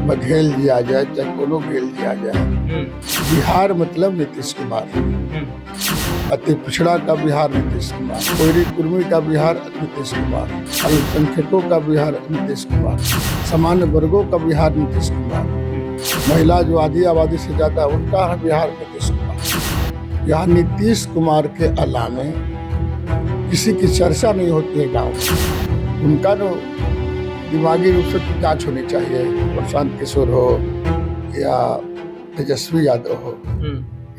बघेल जी आ जाए चाहे कोनो घेल जी आ जाए, बिहार मतलब नीतीश कुमार। अति पिछड़ा का बिहार नीतीश कुमार, कोयरी कुर्मी का बिहार नीतीश कुमार, अल्पसंख्यकों का बिहार नीतीश कुमार, सामान्य वर्गों का बिहार नीतीश कुमार, महिला जो आधी आबादी से ज्यादा है उनका है बिहार नीतीश कुमार। यहाँ नीतीश कुमार के अलावे किसी की चर्चा नहीं होती है गाँव में। उनका तो दिमागी रूप से जांच होनी चाहिए। प्रशांत किशोर हो या तेजस्वी यादव हो,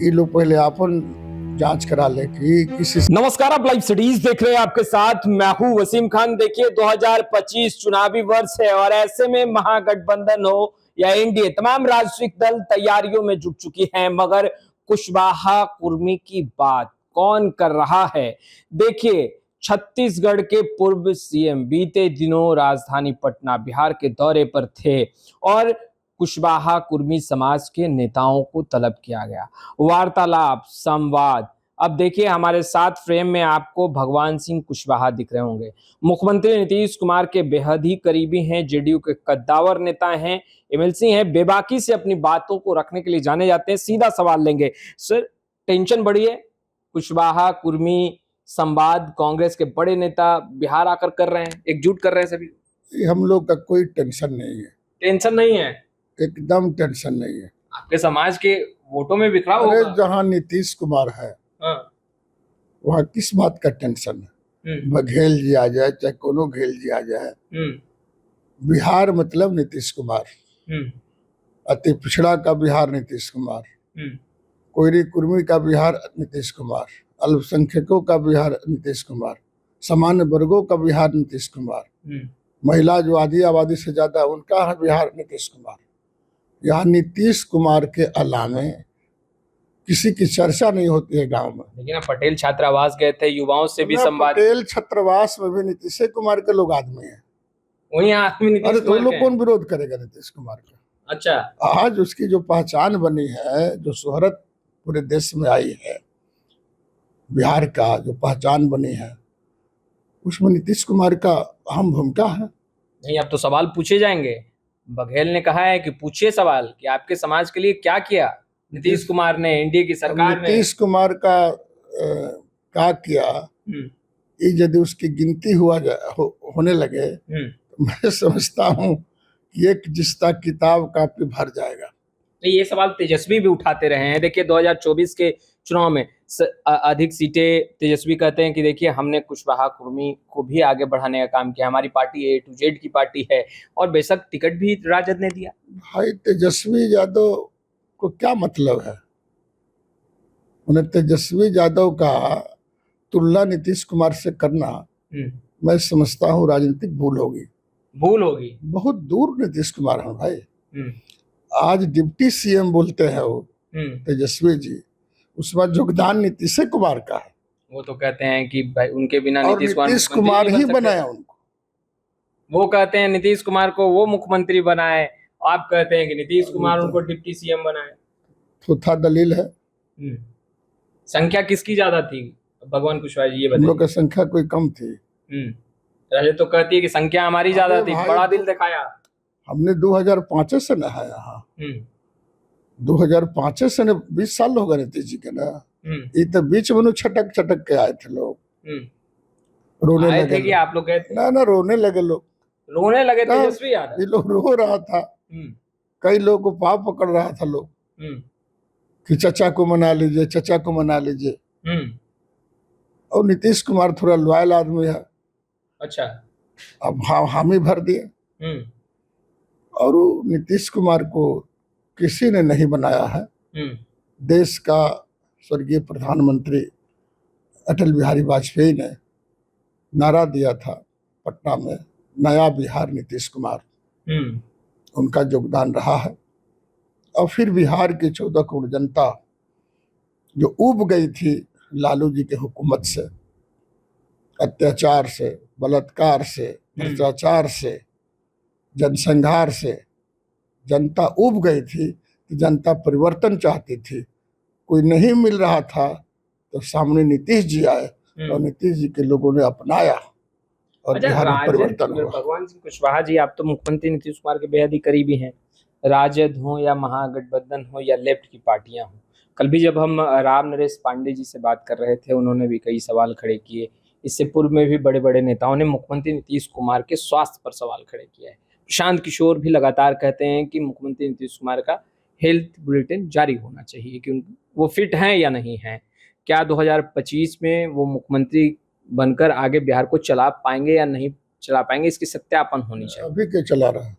ये लोग पहले अपन जांच करा ले कि किसी। नमस्कार, आप लाइव सिटीज देख रहे हैं, आपके साथ मैं हूं वसीम खान। देखिए 2025 चुनावी वर्ष है और ऐसे में महागठबंधन हो या एनडीए, तमाम राजनीतिक दल तैयारियों में जुट चुकी हैं, मगर कुशवाहा कुर्मी की बात कौन कर रहा है? देखिए, छत्तीसगढ़ के पूर्व सीएम बीते दिनों राजधानी पटना बिहार के दौरे पर थे और कुशवाहा कुर्मी समाज के नेताओं को तलब किया गया। वार्तालाप, संवाद। अब देखिए, हमारे साथ फ्रेम में आपको भगवान सिंह कुशवाहा दिख रहे होंगे। मुख्यमंत्री नीतीश कुमार के बेहद ही करीबी हैं, जेडीयू के कद्दावर नेता हैं, एमएलसी हैं, बेबाकी से अपनी बातों को रखने के लिए जाने जाते हैं। सीधा सवाल लेंगे सर, टेंशन बढ़ी है? कुशवाहा कुर्मी संवाद कांग्रेस के बड़े नेता बिहार आकर कर रहे हैं, एकजुट कर रहे हैं सभी। हम लोग का कोई टेंशन नहीं है। टेंशन नहीं है? एकदम टेंशन नहीं है। आपके समाज के वोटों में बिखराव अरे होगा। जहाँ नीतीश कुमार है वहाँ किस बात का टेंशन है? बघेल जी आ जाए चाहे कोनो घेल जी आ जाए, बिहार मतलब नीतीश कुमार। अति पिछड़ा का बिहार नीतीश कुमार, कोयरी कुर्मी का बिहार नीतीश कुमार, अल्पसंख्यकों का बिहार नीतीश कुमार, सामान्य वर्गों का बिहार नीतीश कुमार, महिला जो आधी आबादी से ज्यादा उनका है बिहार नीतीश कुमार। यहाँ नीतीश कुमार के अलावे किसी की चर्चा नहीं होती है गांव में। लेकिन आप पटेल छात्रावास गए थे, युवाओं से भी संवाद। पटेल छात्रावास में भी नीतीश कुमार के लोग आदमी हैं। वही आदमी नीतीश अरे तो कुमार लोग के कौन विरोध करेगा नीतीश कुमार का? अच्छा, आज उसकी जो पहचान बनी है, जो शोहरत पूरे देश में आई है, बिहार का जो पहचान बनी है, उसमें नीतीश कुमार का अहम भूमिका है। नहीं, अब तो सवाल पूछे जाएंगे। बघेल ने कहा है कि पूछिए सवाल कि आपके समाज के लिए क्या किया नीतीश कुमार ने, एनडीए की सरकार ने। नीतीश कुमार का क्या किया, ये यदि उसकी गिनती होने लगे तो मैं समझता हूँ कि एक जिस्ता किताब काफी भर जाएगा। तो ये सवाल तेजस्वी भी उठाते रहे हैं। देखिए 2024 के चुनाव में अधिक सीटें तेजस्वी कहते हैं कि देखिए हमने कुशवाहा कुर्मी को भी आगे बढ़ाने का काम किया, हमारी पार्टी A to Z की पार्टी है और बेशक टिकट भी राजद ने दिया। भाई तेजस्वी यादव को क्या मतलब है? उन्हें तेजस्वी यादव का तुलना नीतीश कुमार से करना मैं समझता हूँ राजनीतिक भूल होगी। बहुत दूर नीतीश कुमार है भाई। आज डिप्टी सीएम बोलते हैं वो तेजस्वी जी, उस बाद योगदान नीतीश कुमार का है। वो तो कहते हैं कि भाई उनके बिना नीतीश कुमार ही बनाया उनको। वो कहते हैं नीतीश कुमार को वो मुख्यमंत्री बनाए, आप कहते हैं कि नीतीश कुमार उनको डिप्टी सीएम बनाए। थोथा दलील है। संख्या किसकी ज्यादा थी भगवान कुशवाहा जी, ये बताइए। हम लोग की संख्या कोई कम थी। राजद तो कहती है कि संख्या हमारी ज्यादा थी, बड़ा दिल दिखाया। हमने 2005 से ना है यहाँ, 2005 से 20 साल हो गए नीतीश जी के ना। ये तो बीच में छटक के आए थे लोग, रोने लगे कि आप लोग गए थे ना रोने लगे लोग, रोने लगे तेजस्वी यादव। ये लोग रो रहा था, कई लोग को पाप पकड़ रहा था लोग कि चचा को मना लीजिए, चचा को मना लीजिए। और नीतीश कुमार थोड़ा लॉयल आदमी है। अच्छा, अब हामी भर दिए और नीतीश कुमार को किसी ने नहीं बनाया है। देश का स्वर्गीय प्रधानमंत्री अटल बिहारी वाजपेयी ने नारा दिया था पटना में, नया बिहार नीतीश कुमार। उनका योगदान रहा है। और फिर बिहार की 14 करोड़ जनता जो उब गई थी लालू जी के हुकूमत से, अत्याचार से, बलात्कार से, भ्रष्टाचार से, जनसंहार से जनता उब गई थी। जनता परिवर्तन चाहती थी, कोई नहीं मिल रहा था तो सामने नीतीश जी आए और नीतीश जी के लोगों ने अपनाया और बिहार में परिवर्तन हुआ। भगवान सिंह कुशवाहा जी, आप तो मुख्यमंत्री नीतीश कुमार के बेहद ही करीबी हैं। राजद हो या महागठबंधन हो या लेफ्ट की पार्टियां हो। कल भी जब हम राम नरेश पांडे जी से बात कर रहे थे, उन्होंने भी कई सवाल खड़े किए। इससे पूर्व में भी बड़े बड़े नेताओं ने मुख्यमंत्री नीतीश कुमार के स्वास्थ्य पर सवाल खड़े किया है। प्रशांत किशोर भी लगातार कहते हैं कि मुख्यमंत्री नीतीश कुमार का हेल्थ बुलेटिन जारी होना चाहिए कि वो फिट हैं या नहीं हैं। क्या 2025 में वो मुख्यमंत्री बनकर आगे बिहार को चला पाएंगे या नहीं चला पाएंगे, इसकी सत्यापन होनी चाहिए। अभी के चला रहा है,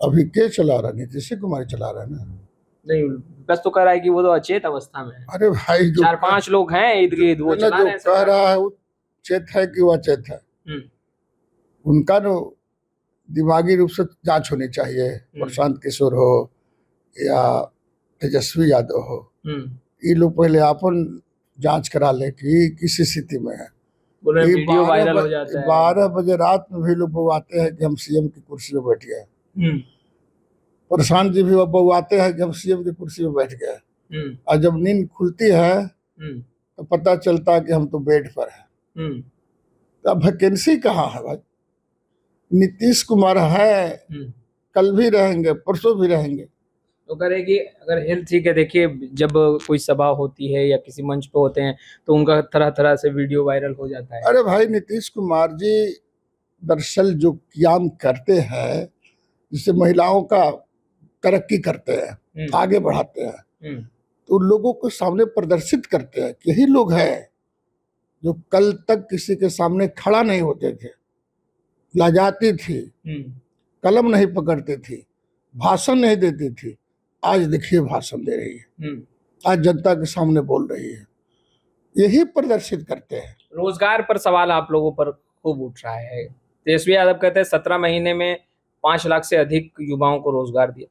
अभी के चला रहा है, नीतीश कुमार चला रहा है ना। नहीं, बस तो कह रहा है कि वो तो अचेत अवस्था में है। अरे भाई, जो 4-5 लोग हैं इर्द गिर्द, वो चला रहे हैं। कह रहा है वो चेत है कि वो अचेत है, उनका no दिमागी रूप से जांच होनी चाहिए। प्रशांत किशोर हो या तेजस्वी यादव हो, ये लोग पहले अपन जांच करा ले कि किस स्थिति में है। बोले वीडियो वायरल हो जाता है। 12 बजे रात में भी लोग बउआते हैं कि हम सीएम की कुर्सी पे बैठ गए। प्रशांत जी भी बउआते हैं कि हम सीएम की कुर्सी पे बैठ गए, और जब नींद खुलती है तो पता चलता है कि हम तो बेड पर हैं। तो अब वैकेंसी कहाँ है भाई? नीतीश कुमार है, कल भी रहेंगे, परसों भी रहेंगे। तो करे कि अगर हेल्थ ठीक है, देखिए जब कोई सभा होती है या किसी मंच पे होते हैं तो उनका तरह तरह से वीडियो वायरल हो जाता है। अरे भाई, नीतीश कुमार जी दरअसल जो काम करते हैं, जिससे महिलाओं का तरक्की करते हैं, आगे बढ़ाते हैं, तो लोगों को सामने प्रदर्शित करते हैं कि यही लोग हैं जो कल तक किसी के सामने खड़ा नहीं होते थे, लजाती थी, कलम नहीं पकड़ती थी, भाषण नहीं देती थी। आज देखिए भाषण दे रही है, आज जनता के सामने बोल रही है, यही प्रदर्शित करते हैं। रोजगार पर सवाल आप लोगों पर खूब उठ रहा है। तेजस्वी यादव कहते हैं 17 महीने में 5 लाख से अधिक युवाओं को रोजगार दिया,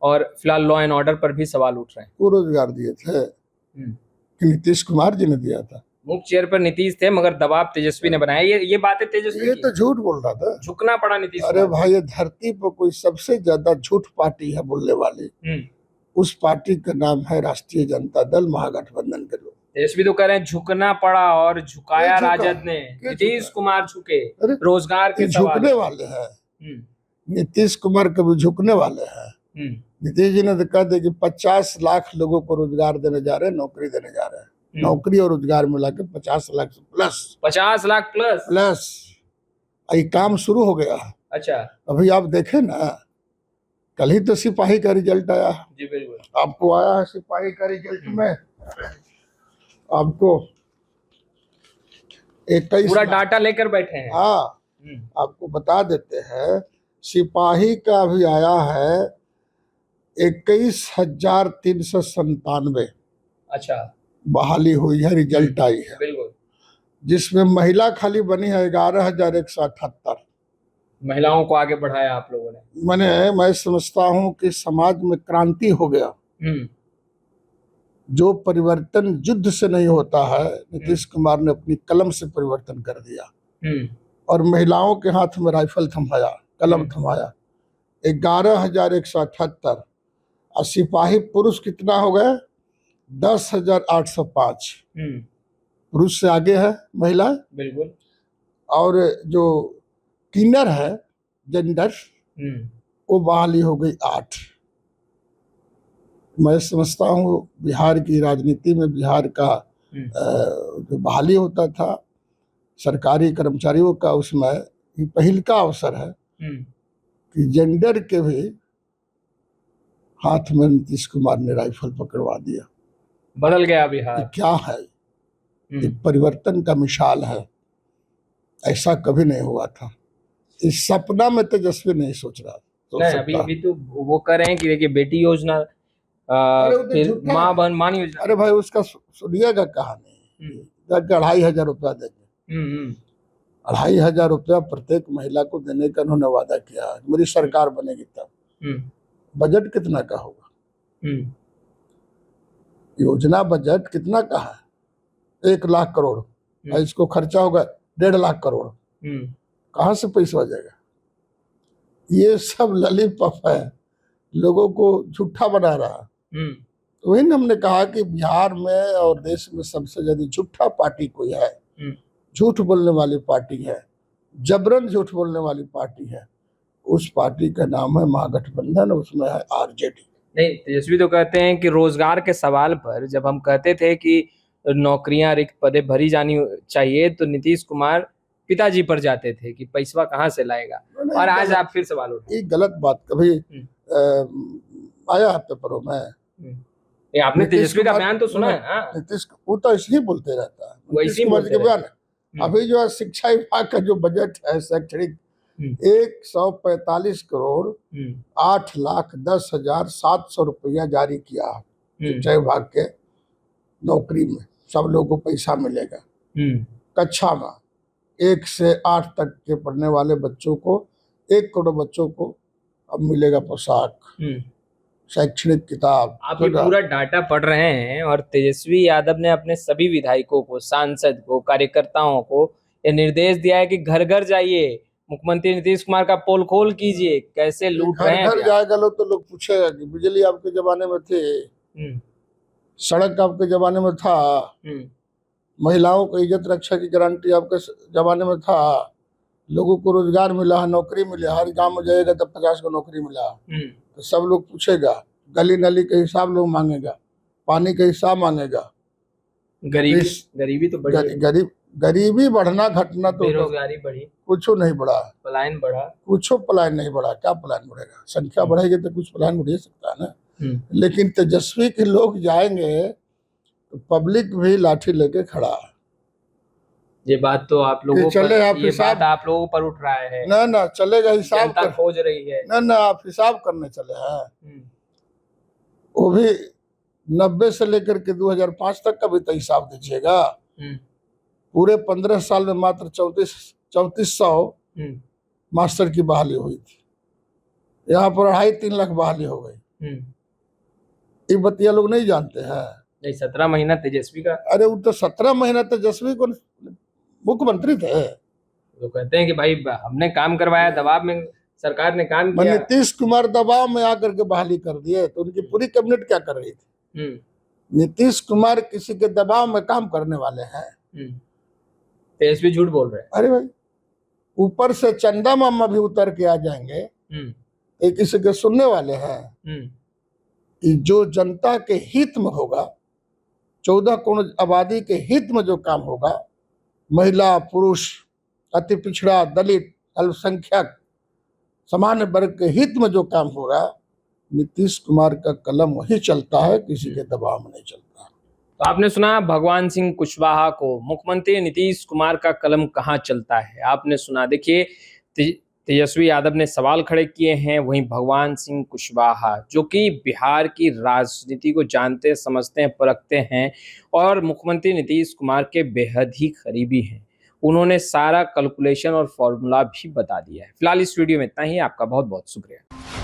और फिलहाल लॉ एंड ऑर्डर पर भी सवाल उठ रहे हैं। वो रोजगार दिए थे कि नीतीश कुमार जी ने दिया था? मुख्य चेयर पर नीतीश थे, मगर दबाव तेजस्वी ने बनाया। ये बातें तेजस्वी, ये तो झूठ बोल रहा था, झुकना पड़ा नीतीश। अरे भाई, ये धरती पर कोई सबसे ज्यादा झूठ पार्टी है बोलने वाली, उस पार्टी का नाम है राष्ट्रीय जनता दल, महागठबंधन के लोग। तेजस्वी तो कह रहे हैं झुकना पड़ा और झुकाया राजद ने, नीतीश कुमार झुके। रोजगार के झुकने वाले हैं, नीतीश कुमार कभी झुकने वाले हैं? नीतीश जी ने तो कह दिया कि 50 लाख लोगों को रोजगार देने जा रहे हैं, नौकरी देने जा रहे हैं। नौकरी और रोजगार मिला के 50 लाख प्लस, 50 लाख प्लस ये काम शुरू हो गया। अच्छा, अभी आप देखें ना, कल ही तो सिपाही का रिजल्ट आया। जी बिल्कुल, आपको आया है सिपाही का रिजल्ट में, आपको 21 पूरा डाटा लेकर बैठे हैं। हाँ, आपको बता देते हैं, सिपाही का अभी आया है 21,397। अच्छा, बहाली हुई है, रिजल्ट आई है, बिल्कुल, जिसमें महिला खाली बनी है 11,178। महिलाओं को आगे बढ़ाया आप लोगों ने। मैं समझता हूं कि समाज में क्रांति हो गया। जो परिवर्तन युद्ध से नहीं होता है, नीतीश कुमार ने अपनी कलम से परिवर्तन कर दिया, और महिलाओं के हाथ में राइफल थमाया, कलम थमाया। 11,178, और सिपाही पुरुष कितना हो गए? 10,805। पुरुष से आगे है महिला, बिल्कुल। और जो किन्नर है, जेंडर, वो बहाली हो गई 8। मैं समझता हूँ बिहार की राजनीति में, बिहार का जो बहाली होता था सरकारी कर्मचारियों का, उसमें ये पहल का अवसर है कि जेंडर के भी हाथ में नीतीश कुमार ने राइफल पकड़वा दिया। बदल गया बिहार। क्या है? ये परिवर्तन का मिसाल है, ऐसा कभी नहीं हुआ था। इस सपना में तेजस्वी नहीं सोच रहा। नहीं, अभी तो वो कर रहे हैं कि देखिए बेटी योजना, फिर माँ बहन मान योजना। अरे भाई, उसका सुनिएगा कहानी। 2,500 रुपया देंगे, 2,500 रुपया प्रत्येक महिला को देने का उन्होंने वादा किया। मेरी सरकार बनेगी तब। बजट कितना का होगा? योजना बजट कितना का है? 1 लाख करोड़, इसको खर्चा होगा 1.5 लाख करोड़। कहाँ से पैसा आ जाएगा? ये सब ललीपप है, लोगों को झूठा बना रहा। वही हमने कहा कि बिहार में और देश में सबसे ज्यादा झूठा पार्टी कोई है, झूठ बोलने वाली पार्टी है, जबरन झूठ बोलने वाली पार्टी है, उस पार्टी का नाम है महागठबंधन, उसमें है आरजेडी। नहीं, तेजस्वी तो कहते हैं कि रोजगार के सवाल पर जब हम कहते थे कि नौकरियां रिक्त पदे भरी जानी चाहिए तो नीतीश कुमार पिताजी पर जाते थे कि पैसा कहाँ से लाएगा, और आज आप फिर सवाल उठाए। ये गलत बात कभी आया है पेपरों में? ये आपने तेजस्वी का बयान तो सुना है? हाँ, नीतीश वो तो ऐसे ही बोलते रहता है, वैसे नीतीश ही कुमार बोलते के बयान है। अभी जो है शिक्षा विभाग का जो बजट है शैक्षणिक 145 करोड़ 8,10,700 रुपया जारी किया है शिक्षा विभाग के नौकरी में। सब लोगों को पैसा मिलेगा। कक्षा में 1 से 8 तक के पढ़ने वाले बच्चों को 1 करोड़ बच्चों को अब मिलेगा पोशाक, शैक्षणिक किताब। आप ये पूरा डाटा पढ़ रहे हैं और तेजस्वी यादव ने अपने सभी विधायकों को, सांसद को, कार्यकर्ताओं को ये निर्देश दिया है कि घर घर जाइए, मुख्यमंत्री नीतीश कुमार का पोल खोल कीजिए, कैसे लूट रहे हैं। घर जाएगा लोग तो लोग पूछेगा कि बिजली आपके जमाने में थी, सड़क आपके जमाने में था, महिलाओं को इज्जत रक्षा की गारंटी आपके जमाने में था, लोगों को रोजगार मिला है, नौकरी मिली, हर गांव में जाएगा तब 50 को नौकरी मिला। तो सब लोग पूछेगा, गली नली का हिसाब लोग मांगेगा, पानी का हिसाब मांगेगा। गरीबी तो बढ़ी, गरीबी बढ़ना घटना तो बेरोजगारी बढ़ी, कुछ नहीं बढ़ा, पलायन बढ़ा, कुछ पलायन नहीं बढ़ा। क्या पलायन बढ़ेगा? संख्या बढ़ेगी तो कुछ पलायन बढ़ सकता है ना। लेकिन तेजस्वी के लोग जाएंगे तो पब्लिक भी लाठी लेके खड़ा है। ये बात तो आप लोगों चले पर, ये बात आप लोगों पर उठ रहा है ना चलेगा, हिसाब कर खोज रही है ना आप हिसाब करने चले हैं। वो भी 90 से लेकर के 2005 तक का भी तो हिसाब दीजिएगा। पूरे 15 साल में मात्र 3400 मास्टर की बहाली हुई थी। यहाँ पर 2.5-3 लाख बहाली हो गई। ये बतिया लोग नहीं जानते हैं। नहीं, 17 महीना तेजस्वी का। अरे वो तो 17 महीना तेजस्वी को मुख्यमंत्री थे। तो कहते हैं कि भाई हमने काम करवाया, दबाव में सरकार ने काम किया। नीतीश कुमार दबाव में आकर के बहाली कर दिए तो उनकी पूरी कैबिनेट क्या कर रही थी? नीतीश कुमार किसी के दबाव में काम करने वाले हैं? तेजस्वी झूठ बोल रहे हैं। अरे भाई, ऊपर से चंदा मामा भी उतर के आ जाएंगे, ये किसी के सुनने वाले हैं? कि जो जनता के हित में होगा, 14 करोड़ आबादी के हित में जो काम होगा, महिला, पुरुष, अति पिछड़ा, दलित, अल्पसंख्यक, सामान्य वर्ग के हित में जो काम होगा, नीतीश कुमार का कलम वही चलता है, किसी के दबाव में नहीं चलता। तो आपने सुना भगवान सिंह कुशवाहा को, मुख्यमंत्री नीतीश कुमार का कलम कहाँ चलता है, आपने सुना। देखिए, तेजस्वी यादव ने सवाल खड़े किए हैं, वहीं भगवान सिंह कुशवाहा जो कि बिहार की राजनीति को जानते, समझते हैं, परखते हैं और मुख्यमंत्री नीतीश कुमार के बेहद ही करीबी हैं, उन्होंने सारा कैलकुलेशन और फॉर्मूला भी बता दिया है। फिलहाल इस वीडियो में इतना ही। आपका बहुत बहुत शुक्रिया।